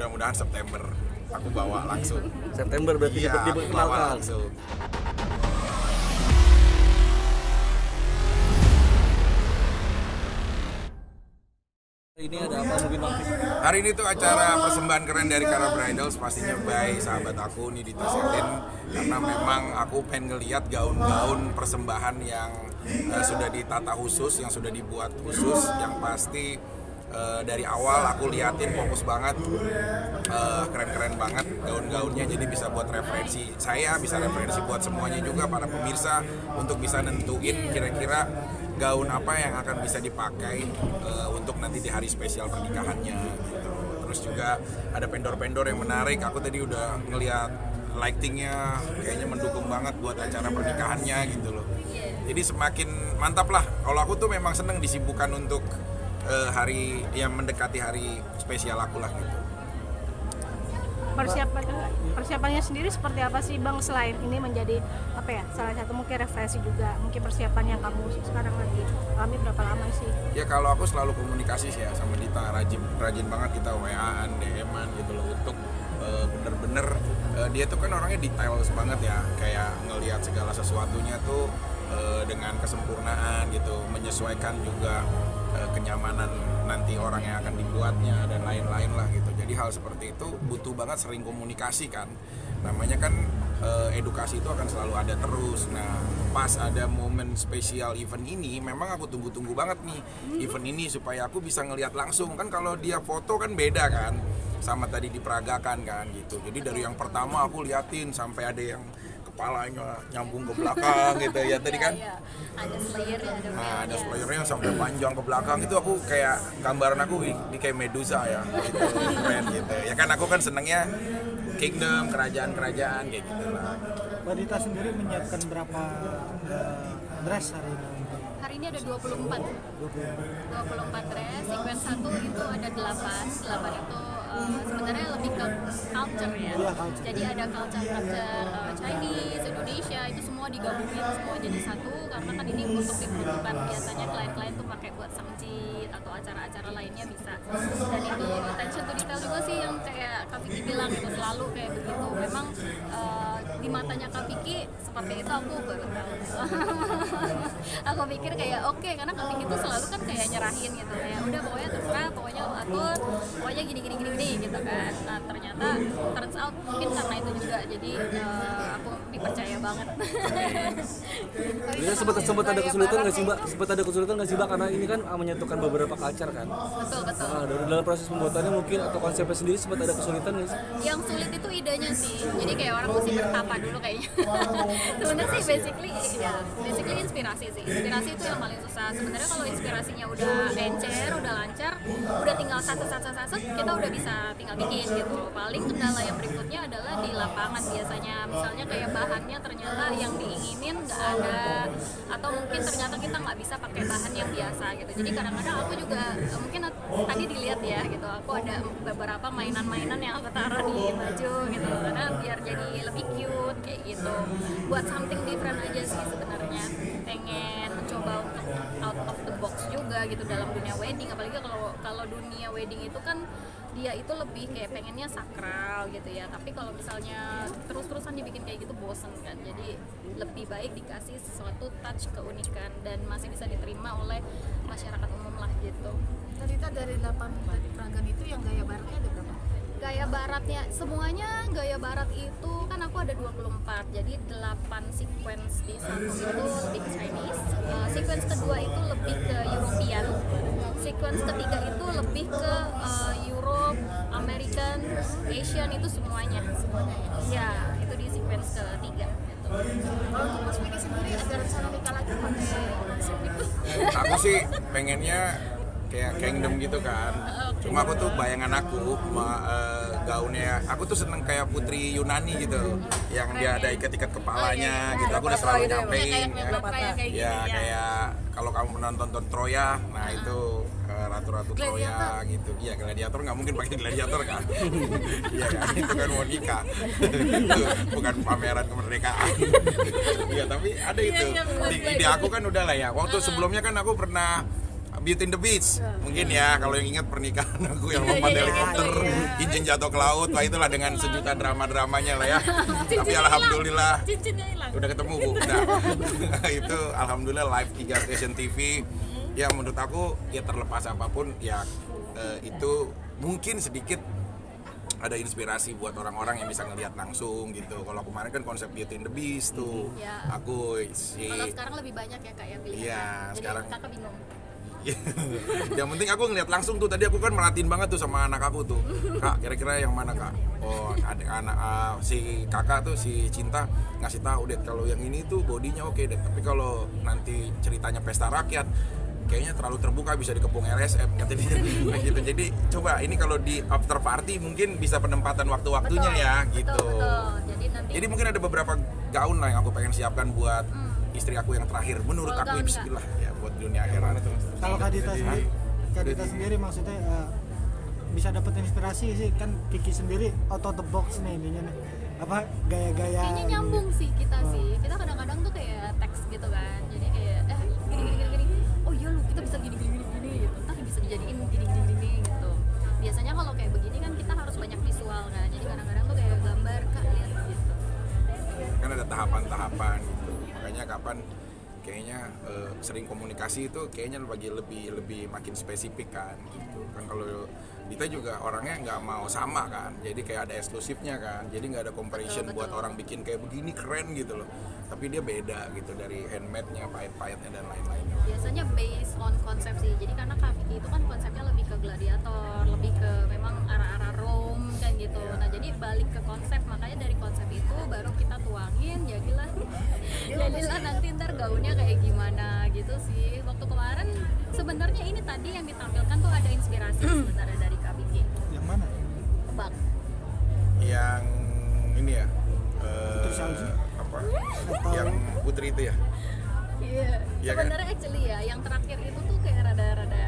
mudah-mudahan September aku bawa langsung. September berarti Iya, aku bawa diperkenalkan. langsung. Ini ada apa mungkin Bang? Hari ini tuh acara persembahan keren dari Kara Bridals, pastinya by sahabat aku nih di Tersetin, karena memang aku pengen ngeliat gaun-gaun persembahan yang sudah ditata khusus, yang sudah dibuat khusus, yang pasti dari awal aku liatin fokus banget, keren-keren banget gaun-gaunnya, jadi bisa buat referensi saya, bisa referensi buat semuanya juga para pemirsa untuk bisa nentuin kira-kira gaun apa yang akan bisa dipakai untuk nanti di hari spesial pernikahannya gitu. Terus juga ada vendor-vendor yang menarik. Aku tadi udah ngeliat lightingnya kayaknya mendukung banget buat acara pernikahannya gitu loh. Jadi semakin mantap lah. Kalau aku tuh memang seneng disibukkan untuk hari yang mendekati hari spesial aku lah gitu. Persiapannya sendiri seperti apa sih Bang, selain ini menjadi apa ya, salah satu mungkin referensi juga, mungkin persiapan yang kamu sekarang lagi alami berapa lama sih? Ya kalau aku selalu komunikasi sih ya sama Dita, rajin banget kita WA-an, DM-an gitu loh untuk bener-bener dia tuh kan orangnya details banget ya, kayak ngelihat segala sesuatunya tuh dengan kesempurnaan gitu, menyesuaikan juga kenyamanan nanti orang yang akan dibuatnya dan lain-lain lah gitu. Jadi hal seperti itu butuh banget sering komunikasi kan. Namanya kan edukasi itu akan selalu ada terus. Nah pas ada momen spesial event ini memang aku tunggu-tunggu banget nih event ini supaya aku bisa ngelihat langsung. Kan kalau dia foto kan beda kan sama tadi diperagakan kan gitu. Jadi dari yang pertama aku liatin sampai ada yang kepalanya nyambung ke belakang gitu ya tadi kan. Ada slayernya, Ada slayernya sampai panjang ke belakang, itu aku kayak gambaran aku ini kayak Medusa ya gitu, keren gitu. Ya kan aku kan senengnya kingdom, kerajaan-kerajaan kayak gitu lah. Mbak Dita sendiri menyiapkan berapa dress hari ini? Hari ini ada 24 dress, sequence 1 itu ada 8 itu sebenarnya lebih ke culture ya. Jadi ada culture Chinese, Indonesia, itu semua digabungin semua jadi satu, karena kan ini untuk diperuntukkan biasanya klien-klien tuh pakai buat samjit atau acara-acara lainnya bisa. Dan itu attention to detail juga sih yang kayak Kak Vicky bilang, itu selalu kayak begitu. Memang di matanya Kak Vicky seperti itu, aku baru tahu. Aku pikir kayak oke, karena Kak Vicky tuh selalu kan kayak nyerahin gitu, kayak udah pokoknya terserah, pokoknya lo atur, pokoknya gini gitu kan. Nah ternyata turns out mungkin karena itu juga, jadi aku dipercaya banget. Ini sempat ada kesulitan nggak sih Mbak? Sempat ada kesulitan nggak sih Mbak, karena ini kan menyatukan beberapa culture kan? Betul. Nah, dalam proses pembuatannya mungkin atau konsepnya sendiri sempat ada kesulitan nggak sih? Yang sulit itu idenya sih, jadi kayak orang mesti bertapa dulu kayaknya. Sebenarnya sih basically inspirasi sih. Inspirasi itu yang paling susah. Sebenarnya kalau inspirasinya udah encer, udah lancar, udah tinggal saset kita udah bisa tinggal bikin gitu. Paling kendala yang berikutnya adalah di lapangan biasanya. Misalnya kayak bahannya ternyata yang diinginin nggak ada, atau mungkin ternyata kita nggak bisa pakai bahan yang biasa gitu. Jadi kadang-kadang aku juga mungkin tadi dilihat ya gitu, aku ada beberapa mainan-mainan yang aku taruh di baju gitu, karena biar jadi lebih cute kayak gitu. Buat something different aja sih sebenarnya. Pengen mencoba untuk out of the box juga gitu dalam dunia wedding, apalagi kalau dunia wedding itu kan dia itu lebih kayak pengennya sakral gitu ya, tapi kalau misalnya terus-terusan dibikin kayak gitu bosen kan. Jadi lebih baik dikasih sesuatu touch keunikan dan masih bisa diterima oleh masyarakat umum lah gitu. Tadi dari 8 tadi peragaan itu yang gaya baratnya ada berapa? Gaya baratnya semuanya gaya barat itu kan aku ada 24, jadi 8 sequence di satu itu lebih ke Chinese, sequence kedua itu lebih ke European, sequence ketiga itu lebih ke Europe, American, Asian, itu semuanya ya, itu di sequence ketiga gitu. Kalau untuk Mas Vicky sendiri ada rencana nikah lagi pakai konsep itu? Aku sih pengennya kayak kingdom gitu kan. Cuma aku tuh bayangan aku gaunnya, aku tuh seneng kayak putri Yunani gitu, yang dia ada ikat-ikat kepalanya gitu. Aku udah selalu nyampein ya kayak kalau kamu pernah nonton Troya, nah itu ratu-ratu Troya gitu. Iya, gladiator nggak mungkin pakai gladiator kan. Iya kan, itu kan Monica. Itu bukan pameran kemerdekaan. Iya, tapi ada itu. Di aku kan udah lah ya. Waktu sebelumnya kan aku pernah Beauty and the Beast mungkin ya, kalau yang ingat pernikahan aku yang lompat helikopter, cincin jatuh ke laut, lah itulah dengan sejuta drama-dramanya lah ya. Tapi alhamdulillah Cincinnya hilang. udah ketemu Bu. Udah. Itu alhamdulillah live 3 Station TV. Ya menurut aku ya terlepas apapun ya itu mungkin sedikit ada inspirasi buat orang-orang yang bisa ngelihat langsung gitu. Kalau kemarin kan konsep Beauty and the Beast tuh, Ya. aku si Kalau sekarang lebih banyak ya kak yang pilihan. Iya, Jadi sekarang- kakak bingung. yang penting aku ngeliat langsung tuh. Tadi aku kan merhatiin banget tuh sama anak aku tuh, Kak kira-kira yang mana Kak? Oh ada anak si kakak tuh si Cinta ngasih tahu deh kalau yang ini tuh bodinya oke deh, tapi kalau nanti ceritanya pesta rakyat kayaknya terlalu terbuka, bisa dikepung LSM kata dia. Nah, gitu. Jadi coba ini kalau di after party mungkin bisa penempatan waktu-waktunya ya gitu. Betul. Jadi Jadi mungkin ada beberapa gaun lah yang aku pengen siapkan buat istri aku yang terakhir. Menurut Oh, aku gaun bismillah ya buat dunia akhirat itu. Kalau Kak Dita sendiri maksudnya bisa dapat inspirasi sih kan, Kiki sendiri out of the box nih ininya nih, apa gaya-gaya kayaknya nyambung sih kita sih. Kita kadang-kadang tuh kayak teks gitu kan. Jadi kayak gini. Oh iya lu kita bisa gini gitu. Ntar bisa dijadiin gini gitu. Biasanya kalau kayak begini kan kita harus banyak visual kan. Jadi kadang-kadang tuh kayak gambar kak lihat gitu. Kan ada tahapan-tahapan gitu. Makanya kapan kayaknya sering komunikasi itu kayaknya lebih makin spesifik kan gitu. Kan kalau Dita juga orangnya nggak mau sama kan, jadi kayak ada eksklusifnya kan, jadi nggak ada comparison Betul. buat orang bikin kayak begini keren gitu loh, tapi dia beda gitu dari handmade-nya, pahit-pahitnya dan lain-lainnya. Biasanya based on konsep sih. Jadi karena Kak Vicky itu kan konsepnya lebih ke gladiator, lebih ke memang arah-arah Rome kan gitu. Nah jadi balik ke konsep, makanya dari konsep itu baru kita tuangin, jadilah nanti ntar gaunnya kayak gimana gitu sih. Waktu kemarin sebenarnya ini tadi yang ditampilkan tuh ada inspirasi sebenarnya dari Kak Vicky. yang mana? Tebak. Yang ini ya, Putri Salju? apa? Yang putri itu ya. Iya. Iya kan? Sebenarnya actually ya, yang terakhir itu tuh kayak rada-rada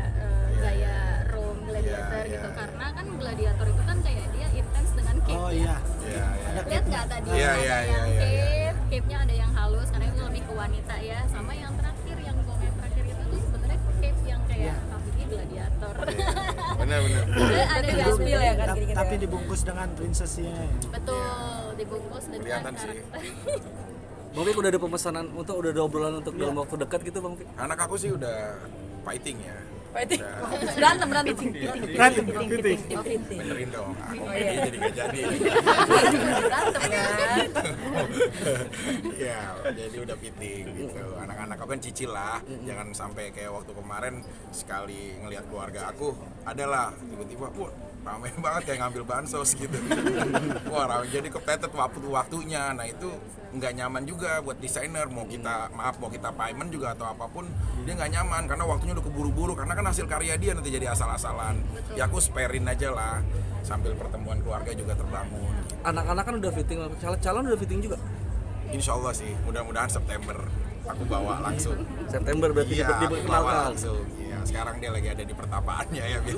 gaya Rome gladiator Iya, gitu. iya. Karena kan gladiator itu kan kayak dia intens dengan cape Oh ya. iya, Iya, iya. ada Lihat nggak tadi Iya, ada iya, yang iya, iya, cape-nya ada yang halus karena itu lebih ke wanita ya. Sama yang terakhir, yang gong yang terakhir itu tuh sebenarnya cape yang kayak Kaviki gladiator. Benar-benar. Ada gaspil ya kan gini-gini. tapi dibungkus dengan princessnya. Betul, dibungkus dengan Kelihatan sih. Bang Fik udah ada pemesanan untuk udah ada obrolan untuk dalam waktu dekat gitu Bang Fik? Anak aku sih udah fighting ya. Fighting. Udah Berantem. Berantem. benerin dong. Aku jadi gak jadi. Berantem kan. Ya, jadi udah fitting gitu. Anak-anak aku kan cicil lah. Jangan sampai kayak waktu kemarin sekali ngelihat keluarga aku, adalah tiba-tiba, wah ramai banget kayak ngambil bansos gitu. Wah ramai, jadi kepepet waktunya. Nah itu nggak nyaman juga buat desainer. Mau kita payment juga atau apapun, dia nggak nyaman karena waktunya udah keburu-buru. Karena kan hasil karya dia nanti jadi asal-asalan. Ya aku sparein aja lah, sambil pertemuan keluarga juga terbangun. Anak-anak kan udah fitting, calon udah fitting juga. Insya Allah sih, mudah-mudahan September aku bawa langsung. September berarti Iya, aku bawa diperkenalkan. langsung. Iya, sekarang dia lagi ada di pertapaannya ya, biar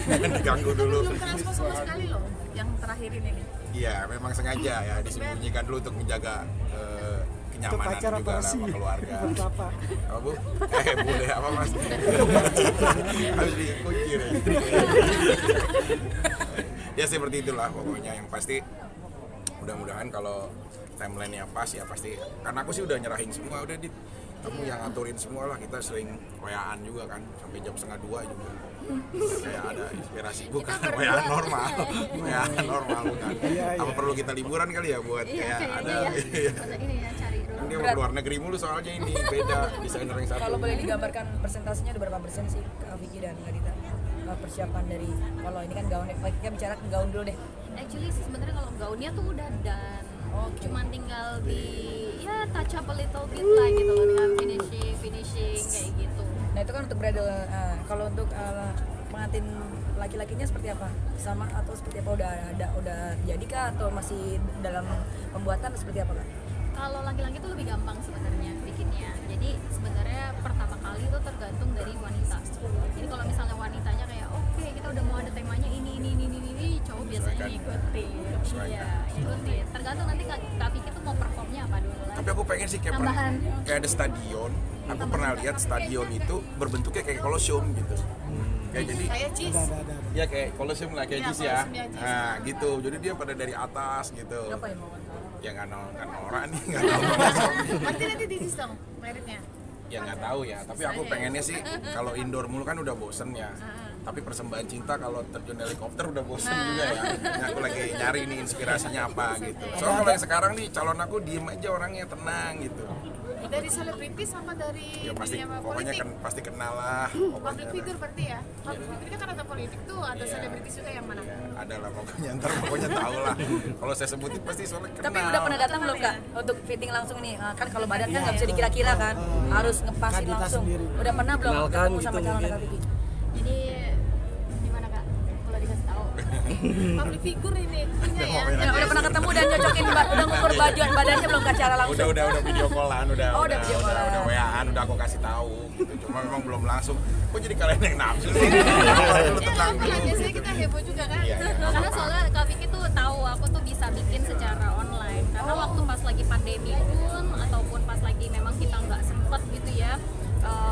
jangan diganggu dulu. Belum transport sama sekali loh yang terakhir ini nih. Iya, memang sengaja ya disembunyikan dulu untuk menjaga Itu kenyamanan pacar juga apa lah sih? sama keluarga. Berapa? Apa Bu? Boleh apa Mas? Harus dikucir ya. Ya seperti itulah pokoknya, yang pasti mudah-mudahan kalau timeline-nya pas ya pasti, karena aku sih udah nyerahin semua, udah kamu yang aturin semua lah. Kita sering WA-an juga kan sampai jam 1:30 juga, kayak ada inspirasi, bukan WA normal, WA normal bukan. Apa perlu kita liburan kali ya buat Iya, kayak kayaknya ada ya. iya. Ini ya cari dulu. Dia mau luar negeri mulu soalnya, ini beda desainer yang satu. Kalau boleh digambarkan persentasinya ada berapa persen sih Kak Vicky dan Kak Dita persiapan dari, kalau ini kan gaunnya, kita bicara ke gaun dulu deh. Actually sih sebenarnya kalau gaunnya tuh udah done. Cuman tinggal di ya touch up a little bit lah gitu loh, dengan finishing kayak gitu. Nah itu kan untuk bridal. Kalau untuk pengantin laki-lakinya seperti apa? Sama atau seperti apa? Udah jadi kah atau masih dalam pembuatan seperti apa Kak? Kalau laki-laki tuh lebih gampang sebenarnya bikinnya. Jadi sebenarnya pertama kali itu tergantung dari wanita. Jadi kalau misalnya wanitanya kayak oke, kita udah mau ada temanya ini, cowok biasanya ngikutin. Iya, ngikutin. Tergantung nanti Kak Vicky tuh mau performnya apa dulu lah. Tapi aku pengen sih kayak Tambahan. kayak ada stadion, aku pernah lihat stadion itu berbentuknya kayak kolosium gitu. Kayak jadi Kayak cheese. ada. ya kayak kolosium lah kayak Ya, jis ya. kolosium ya, jis. Nah, gitu. Jadi dia pada dari atas gitu. Ngapain mau? Ya nggak norak nih, nggak tahu. Berarti nanti di sistem meritnya. Ya nggak tahu ya, tapi aku pengennya sih kalau indoor mulu kan udah bosen ya. Tapi persembahan cinta kalau terjun helikopter udah bosen juga ya. Nah, aku lagi nyari nih inspirasinya apa gitu. Soalnya kalau yang sekarang nih calon aku diem aja orangnya tenang gitu. Dari selebriti sama dari Ya pasti dunia pokoknya politik. kan pasti kenal lah. Public Pokoknya figure berarti ya. Public figure kan ada politik tuh, ada Iya. selebriti juga yang mana? ya, ada lah pokoknya ntar pokoknya tahu lah. Kalau saya sebutin pasti soalnya kenal. Tapi udah pernah datang belum kak untuk fitting langsung nih? Kan kalau badan kan nggak bisa dikira-kira kan, harus ngepasin Kadita langsung. sendiri. Udah pernah belum Kenalkan ketemu gitu sama calon mungkin. Kak Vicky? Jadi gimana kak? Kalau dikasih tahu. Public figure ini punya ya. Udah pernah ketemu dan nyocokin, udah ngukur bajuan badannya belum kak secara langsung? udah video callan Oh, udah video callan. udah WA-an udah aku kasih tahu gitu. Cuma memang belum langsung. Kok jadi kalian yang nafsu sih? Lu Ya tenang apa lah, dulu. biasanya kita heboh juga kan. Iya, iya. Karena soalnya Kak Vicky tuh tahu aku tuh bisa bikin secara online. Karena waktu pas lagi pandemi pun ataupun pas lagi memang kita nggak sempet gitu ya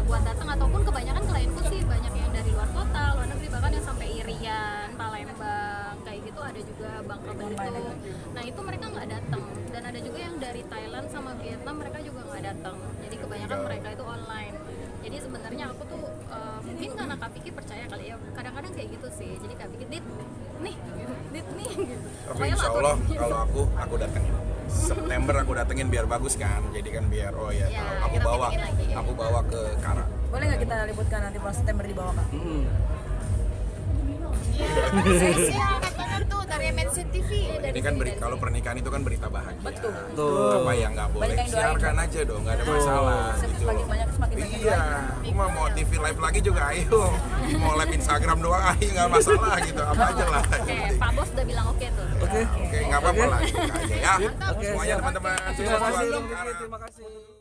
buat datang, ataupun kebanyakan klienku sih banyak yang dari luar kota, luar negeri, bahkan yang sampai Irian, Palembang kayak gitu, ada juga Bangka Belitung. Nah itu mereka nggak datang, dan ada juga yang dari Thailand sama Vietnam, mereka juga nggak datang. Jadi kebanyakan mereka itu online. Jadi sebenarnya aku tuh mungkin karena Kak Vicky percaya kali ya, kadang-kadang kayak gitu sih. Jadi Kak Vicky dit nih gitu. Tapi Pokoknya insya lah, Allah aku- kalau aku datengin September aku datengin biar bagus kan. Jadi kan biar oh ya, Ya, aku kita bawa bikin lagi. aku bawa ke Kara. Boleh nggak kita libutkan nanti pas September di bawah kak? Saya katakan tuh dari MNC TV. Ini kan kalau pernikahan itu kan berita bahagia. Betul. Apa yang nggak boleh Banyak yang doain. siarkan aja dong, nggak ada masalah gitu. Semakin banyak semakin banyak. Iya, aku mah mau TV live lagi juga ayo. Mau live Instagram doang ayo, nggak masalah gitu, apa aja lah. Oke, Pak Bos udah bilang oke tuh. Oke. Oke, nggak apa-apa lah, gitu aja ya. Oke, Semuanya siap. teman-teman, Terima sukses kasih buat Bang Kara. Vicky, terima kasih.